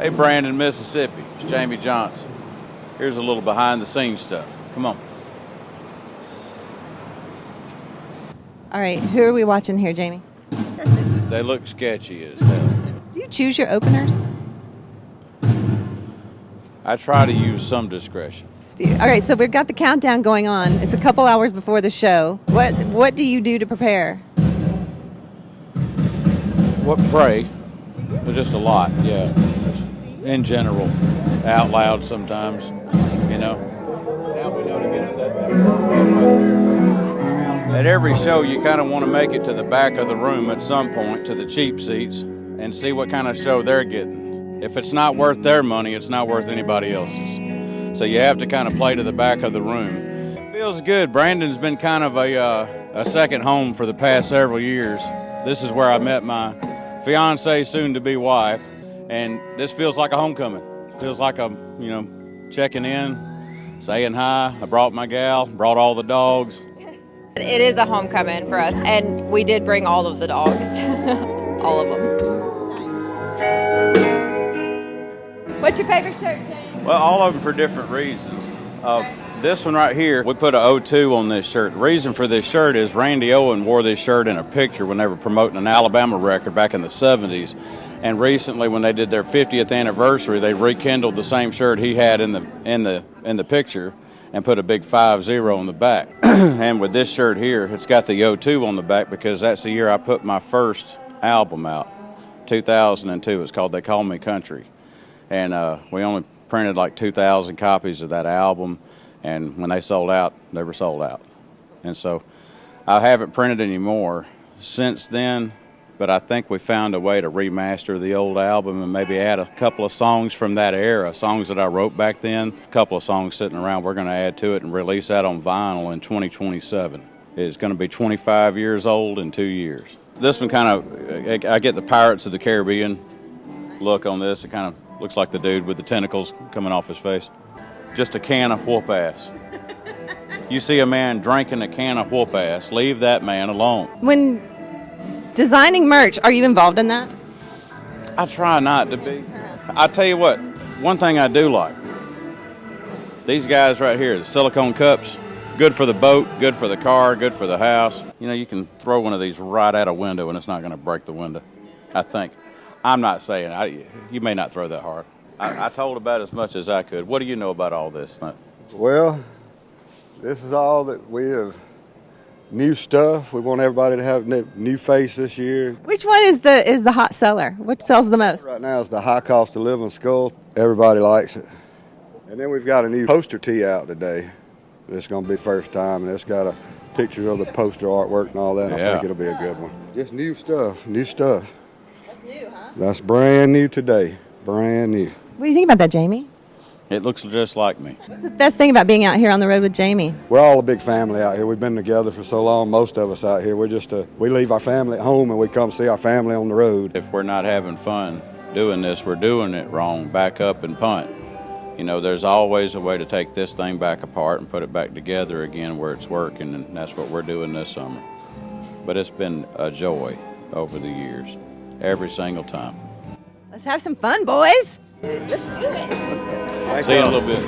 Hey, Brandon, Mississippi. It's Jamey Johnson. Here's a little behind-the-scenes stuff. Come on. All right, who are we watching here, Jamey? They look sketchy as hell. Do you choose your openers? I try to use some discretion. All right, so we've got the countdown going on. It's a couple hours before the show. What do you do to prepare? Pray. Just a lot, yeah. In general, out loud sometimes, you know. Now we know to get to that. At every show, you kind of want to make it to the back of the room at some point, to the cheap seats, and see what kind of show they're getting. If it's not worth their money, it's not worth anybody else's. So you have to kind of play to the back of the room. It feels good. Brandon's been kind of a second home for the past several years. This is where I met my fiance, soon-to-be wife, and this feels like a homecoming. It feels like I'm, checking in, saying hi. I brought my gal, brought all the dogs. It is a homecoming for us, and we did bring all of the dogs, all of them. What's your favorite shirt, James? Well, all of them for different reasons. This one right here, we put an O2 on this shirt. The reason for this shirt is Randy Owen wore this shirt in a picture when they were promoting an Alabama record back in the 70s. And recently, when they did their 50th anniversary, they rekindled the same shirt he had in the picture and put a big 50 on the back. And with this shirt here, it's got the O2 on the back because that's the year I put my first album out, 2002. It's called They Call Me Country. And we only printed like 2,000 copies of that album. And when they sold out, they were sold out. And so I haven't printed anymore since then, but I think we found a way to remaster the old album and maybe add a couple of songs from that era, songs that I wrote back then, a couple of songs sitting around. We're going to add to it and release that on vinyl in 2027. It's going to be 25 years old in 2 years. This one kind of, I get the Pirates of the Caribbean look on this. It kind of looks like the dude with the tentacles coming off his face. Just a can of whoop ass. You see a man drinking a can of whoop ass, leave that man alone. When designing merch, are you involved in that? I try not to be. I tell you what, one thing I do like, these guys right here, the silicone cups, good for the boat, good for the car, good for the house. You know, you can throw one of these right at a window and it's not going to break the window, I think. I'm not saying, you may not throw that hard. I told about as much as I could. What do you know about all this? Well, this is all that we have, new stuff. We want everybody to have new face this year. Which one is the hot seller? Which sells the most? Right now is the high cost of living skull. Everybody likes it. And then we've got a new poster tee out today. It's going to be first time, and it's got a picture of the poster artwork and all that. Yeah. I think it'll be a good one. Just new stuff, new stuff. That's new, huh? That's brand new today, brand new. What do you think about that, Jamey? It looks just like me. What's the best thing about being out here on the road with Jamey? We're all a big family out here. We've been together for so long, most of us out here. We leave our family at home and we come see our family on the road. If we're not having fun doing this, we're doing it wrong. Back up and punt. You know, there's always a way to take this thing back apart and put it back together again where it's working, and that's what we're doing this summer. But it's been a joy over the years, every single time. Let's have some fun, boys. Let's do it. See you in a little bit.